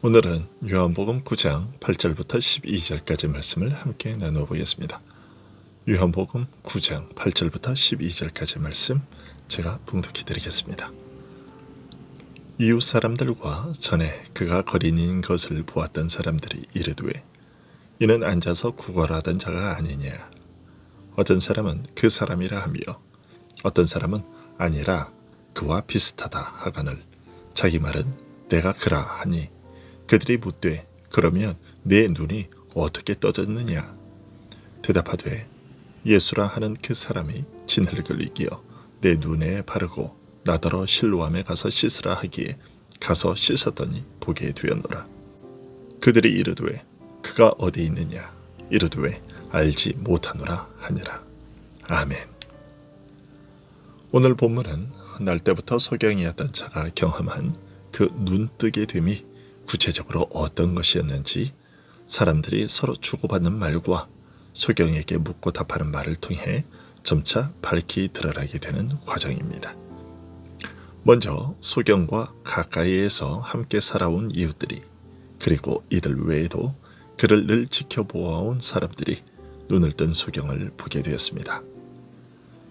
오늘은 요한복음 9장 8절부터 12절까지 말씀을 함께 나눠보겠습니다. 요한복음 9장 8절부터 12절까지 말씀 제가 봉독해 드리겠습니다. 이웃 사람들과 전에 그가 거린인 것을 보았던 사람들이 이르되 이는 앉아서 구걸하던 자가 아니냐. 어떤 사람은 그 사람이라 하며 어떤 사람은 아니라 그와 비슷하다 하거늘 자기 말은 내가 그라 하니 그들이 묻되 그러면 내 눈이 어떻게 떠졌느냐. 대답하되 예수라 하는 그 사람이 진흙을 이기어 내 눈에 바르고 나더러 실로암에 가서 씻으라 하기에 가서 씻었더니 보게 되었노라. 그들이 이르되 그가 어디 있느냐. 이르되 알지 못하노라 하니라. 아멘. 오늘 본문은 날 때부터 소경이었던 자가 경험한 그 눈뜨게 됨이 구체적으로 어떤 것이었는지 사람들이 서로 주고받는 말과 소경에게 묻고 답하는 말을 통해 점차 밝히 드러나게 되는 과정입니다. 먼저 소경과 가까이에서 함께 살아온 이웃들이 그리고 이들 외에도 그를 늘 지켜보아온 사람들이 눈을 뜬 소경을 보게 되었습니다.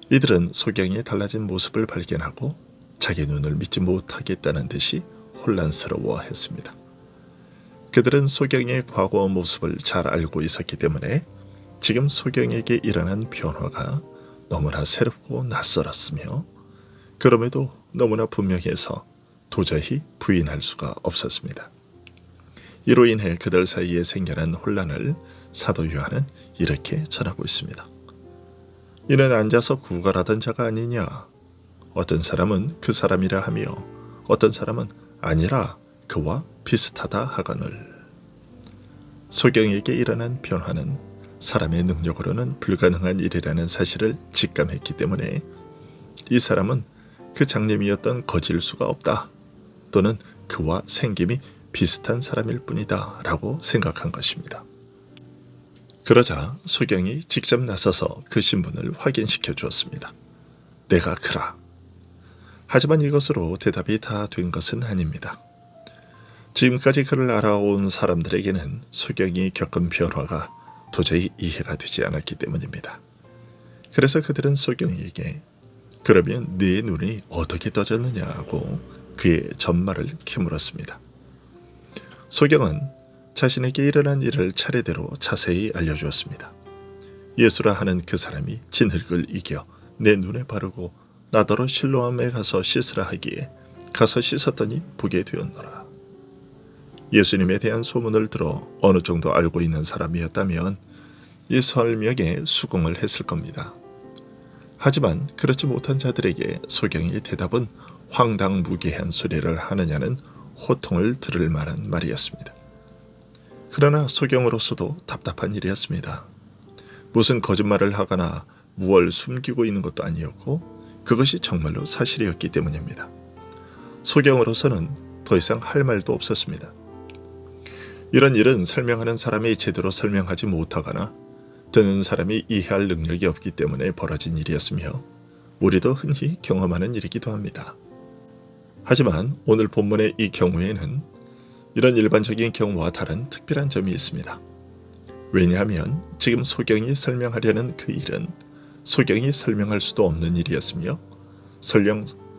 이들은 소경의 달라진 모습을 발견하고 자기 눈을 믿지 못하겠다는 듯이 혼란스러워했습니다. 그들은 소경의 과거 모습을 잘 알고 있었기 때문에 지금 소경에게 일어난 변화가 너무나 새롭고 낯설었으며 그럼에도 너무나 분명해서 도저히 부인할 수가 없었습니다. 이로 인해 그들 사이에 생겨난 혼란을 사도 요한은 이렇게 전하고 있습니다. 이는 앉아서 구걸하던 자가 아니냐. 어떤 사람은 그 사람이라 하며 어떤 사람은 아니라 그와 비슷하다 하거늘. 소경에게 일어난 변화는 사람의 능력으로는 불가능한 일이라는 사실을 직감했기 때문에 이 사람은 그 장님이었던 거지일 수가 없다 또는 그와 생김이 비슷한 사람일 뿐이다 라고 생각한 것입니다. 그러자 소경이 직접 나서서 그 신분을 확인시켜 주었습니다. 내가 그라. 하지만 이것으로 대답이 다 된 것은 아닙니다. 지금까지 그를 알아온 사람들에게는 소경이 겪은 변화가 도저히 이해가 되지 않았기 때문입니다. 그래서 그들은 소경에게 그러면 네 눈이 어떻게 떠졌느냐고 그의 전말을 캐물었습니다. 소경은 자신에게 일어난 일을 차례대로 자세히 알려주었습니다. 예수라 하는 그 사람이 진흙을 이겨 내 눈에 바르고 나더러 실로암에 가서 씻으라 하기에 가서 씻었더니 보게 되었노라. 예수님에 대한 소문을 들어 어느 정도 알고 있는 사람이었다면 이 설명에 수긍을 했을 겁니다. 하지만 그렇지 못한 자들에게 소경의 대답은 황당무계한 소리를 하느냐는 호통을 들을 만한 말이었습니다. 그러나 소경으로서도 답답한 일이었습니다. 무슨 거짓말을 하거나 무얼 숨기고 있는 것도 아니었고 그것이 정말로 사실이었기 때문입니다. 소경으로서는 더 이상 할 말도 없었습니다. 이런 일은 설명하는 사람이 제대로 설명하지 못하거나 듣는 사람이 이해할 능력이 없기 때문에 벌어진 일이었으며 우리도 흔히 경험하는 일이기도 합니다. 하지만 오늘 본문의 이 경우에는 이런 일반적인 경우와 다른 특별한 점이 있습니다. 왜냐하면 지금 소경이 설명하려는 그 일은 소경이 설명할 수도 없는 일이었으며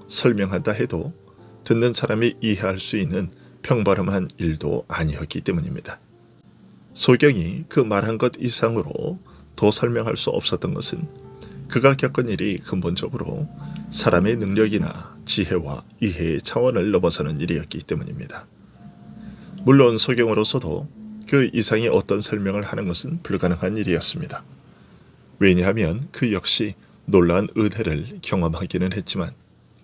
설명한다 해도 듣는 사람이 이해할 수 있는 평범한 일도 아니었기 때문입니다. 소경이 그 말한 것 이상으로 더 설명할 수 없었던 것은 그가 겪은 일이 근본적으로 사람의 능력이나 지혜와 이해의 차원을 넘어서는 일이었기 때문입니다. 물론 소경으로서도 그 이상의 어떤 설명을 하는 것은 불가능한 일이었습니다. 왜냐하면 그 역시 놀라운 은혜를 경험하기는 했지만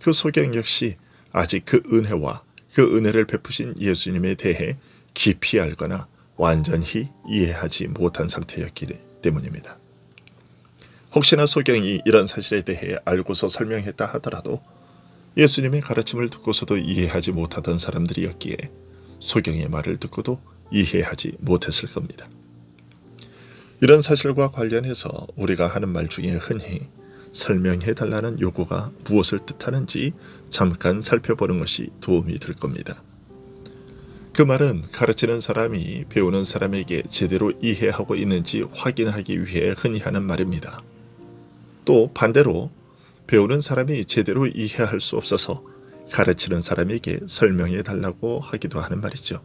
그 소경 역시 아직 그 은혜와 그 은혜를 베푸신 예수님에 대해 깊이 알거나 완전히 이해하지 못한 상태였기 때문입니다. 혹시나 소경이 이런 사실에 대해 알고서 설명했다 하더라도 예수님의 가르침을 듣고서도 이해하지 못하던 사람들이었기에 소경의 말을 듣고도 이해하지 못했을 겁니다. 이런 사실과 관련해서 우리가 하는 말 중에 흔히 설명해달라는 요구가 무엇을 뜻하는지 잠깐 살펴보는 것이 도움이 될 겁니다. 그 말은 가르치는 사람이 배우는 사람에게 제대로 이해하고 있는지 확인하기 위해 흔히 하는 말입니다. 또 반대로 배우는 사람이 제대로 이해할 수 없어서 가르치는 사람에게 설명해 달라고 하기도 하는 말이죠.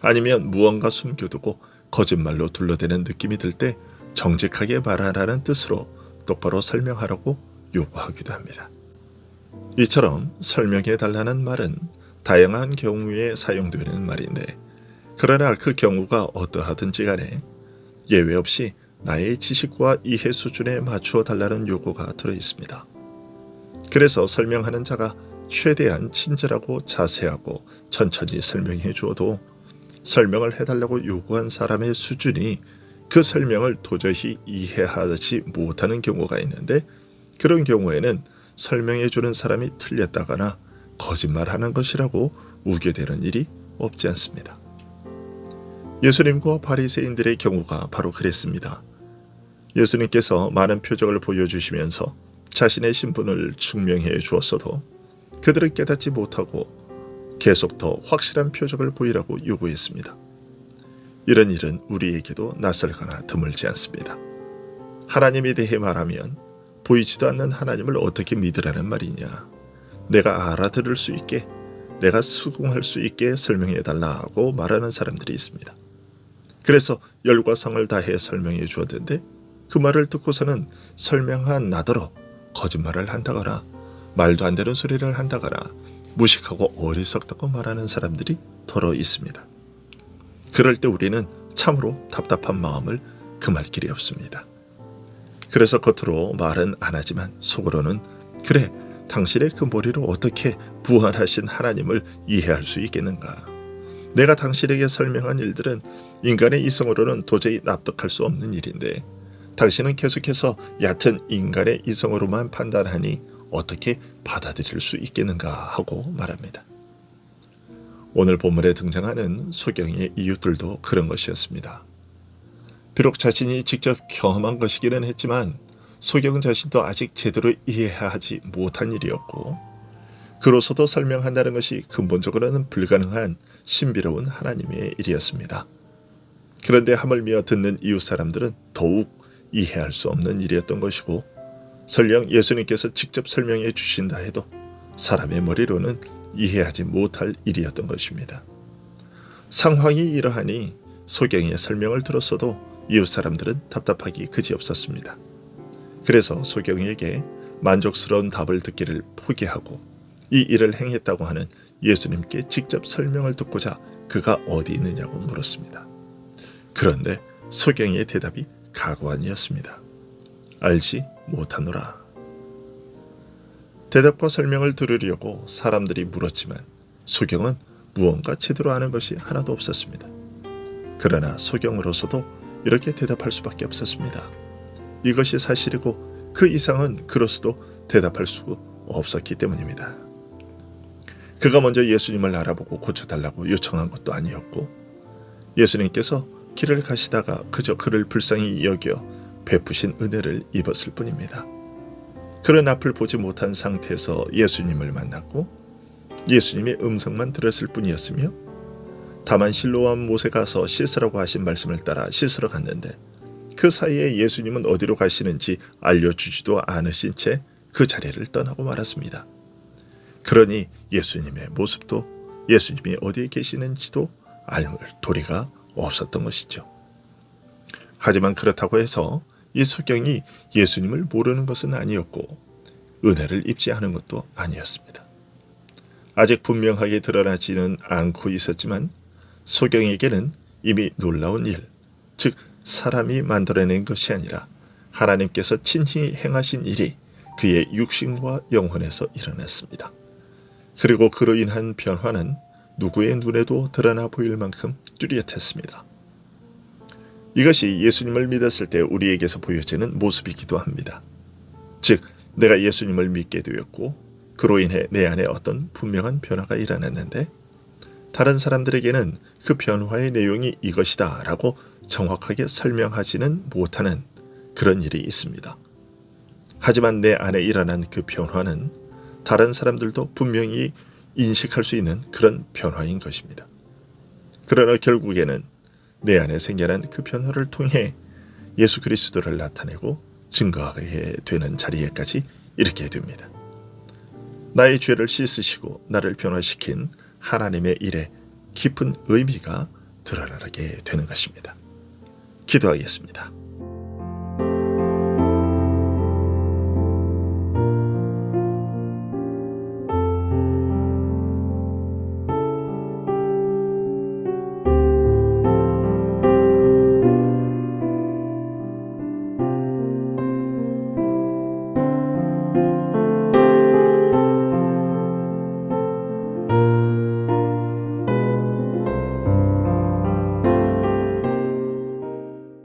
아니면 무언가 숨겨두고 거짓말로 둘러대는 느낌이 들 때 정직하게 말하라는 뜻으로 똑바로 설명하라고 요구하기도 합니다. 이처럼 설명해 달라는 말은 다양한 경우에 사용되는 말인데, 그러나 그 경우가 어떠하든지 간에 예외 없이 나의 지식과 이해 수준에 맞추어 달라는 요구가 들어 있습니다. 그래서 설명하는 자가 최대한 친절하고 자세하고 천천히 설명해 주어도 설명을 해달라고 요구한 사람의 수준이 그 설명을 도저히 이해하지 못하는 경우가 있는데, 그런 경우에는 설명해 주는 사람이 틀렸다거나 거짓말하는 것이라고 우겨대는 일이 없지 않습니다. 예수님과 바리새인들의 경우가 바로 그랬습니다. 예수님께서 많은 표적을 보여주시면서 자신의 신분을 증명해 주었어도 그들은 깨닫지 못하고 계속 더 확실한 표적을 보이라고 요구했습니다. 이런 일은 우리에게도 낯설거나 드물지 않습니다. 하나님에 대해 말하면 보이지도 않는 하나님을 어떻게 믿으라는 말이냐, 내가 알아들을 수 있게, 내가 수긍할 수 있게 설명해 달라고 말하는 사람들이 있습니다. 그래서 열과 성을 다해 설명해 주었는데 그 말을 듣고서는 설명한 나더러 거짓말을 한다거나 말도 안 되는 소리를 한다거나 무식하고 어리석다고 말하는 사람들이 더러 있습니다. 그럴 때 우리는 참으로 답답한 마음을 금할 길이 없습니다. 그래서 겉으로 말은 안 하지만 속으로는 그래, 당신의 그 머리로 어떻게 부활하신 하나님을 이해할 수 있겠는가? 내가 당신에게 설명한 일들은 인간의 이성으로는 도저히 납득할 수 없는 일인데 당신은 계속해서 얕은 인간의 이성으로만 판단하니 어떻게 받아들일 수 있겠는가 하고 말합니다. 오늘 본문에 등장하는 소경의 이웃들도 그런 것이었습니다. 비록 자신이 직접 경험한 것이기는 했지만 소경 자신도 아직 제대로 이해하지 못한 일이었고, 그로서도 설명한다는 것이 근본적으로는 불가능한 신비로운 하나님의 일이었습니다. 그런데 하물며 듣는 이웃 사람들은 더욱 이해할 수 없는 일이었던 것이고, 설령 예수님께서 직접 설명해 주신다 해도 사람의 머리로는 이해하지 못할 일이었던 것입니다. 상황이 이러하니 소경의 설명을 들었어도 이웃 사람들은 답답하기 그지없었습니다. 그래서 소경에게 만족스러운 답을 듣기를 포기하고 이 일을 행했다고 하는 예수님께 직접 설명을 듣고자 그가 어디 있느냐고 물었습니다. 그런데 소경의 대답이 가관이었습니다. 알지 못하노라. 대답과 설명을 들으려고 사람들이 물었지만 소경은 무언가 제대로 아는 것이 하나도 없었습니다. 그러나 소경으로서도 이렇게 대답할 수밖에 없었습니다. 이것이 사실이고 그 이상은 그로서도 대답할 수 없었기 때문입니다. 그가 먼저 예수님을 알아보고 고쳐달라고 요청한 것도 아니었고, 예수님께서 길을 가시다가 그저 그를 불쌍히 여겨 베푸신 은혜를 입었을 뿐입니다. 그런 앞을 보지 못한 상태에서 예수님을 만났고 예수님의 음성만 들었을 뿐이었으며, 다만 실로암 못에 가서 씻으라고 하신 말씀을 따라 씻으러 갔는데 그 사이에 예수님은 어디로 가시는지 알려주지도 않으신 채 그 자리를 떠나고 말았습니다. 그러니 예수님의 모습도 예수님이 어디에 계시는지도 알 도리가 없었던 것이죠. 하지만 그렇다고 해서 이 소경이 예수님을 모르는 것은 아니었고 은혜를 입지 않은 것도 아니었습니다. 아직 분명하게 드러나지는 않고 있었지만 소경에게는 이미 놀라운 일, 즉 사람이 만들어낸 것이 아니라 하나님께서 친히 행하신 일이 그의 육신과 영혼에서 일어났습니다. 그리고 그로 인한 변화는 누구의 눈에도 드러나 보일 만큼 뚜렷했습니다. 이것이 예수님을 믿었을 때 우리에게서 보여지는 모습이기도 합니다. 즉, 내가 예수님을 믿게 되었고 그로 인해 내 안에 어떤 분명한 변화가 일어났는데 다른 사람들에게는 그 변화의 내용이 이것이다 라고 정확하게 설명하지는 못하는 그런 일이 있습니다. 하지만 내 안에 일어난 그 변화는 다른 사람들도 분명히 인식할 수 있는 그런 변화인 것입니다. 그러나 결국에는 내 안에 생겨난 그 변화를 통해 예수 그리스도를 나타내고 증거하게 되는 자리에까지 이르게 됩니다. 나의 죄를 씻으시고 나를 변화시킨 하나님의 일에 깊은 의미가 드러나게 되는 것입니다. 기도하겠습니다.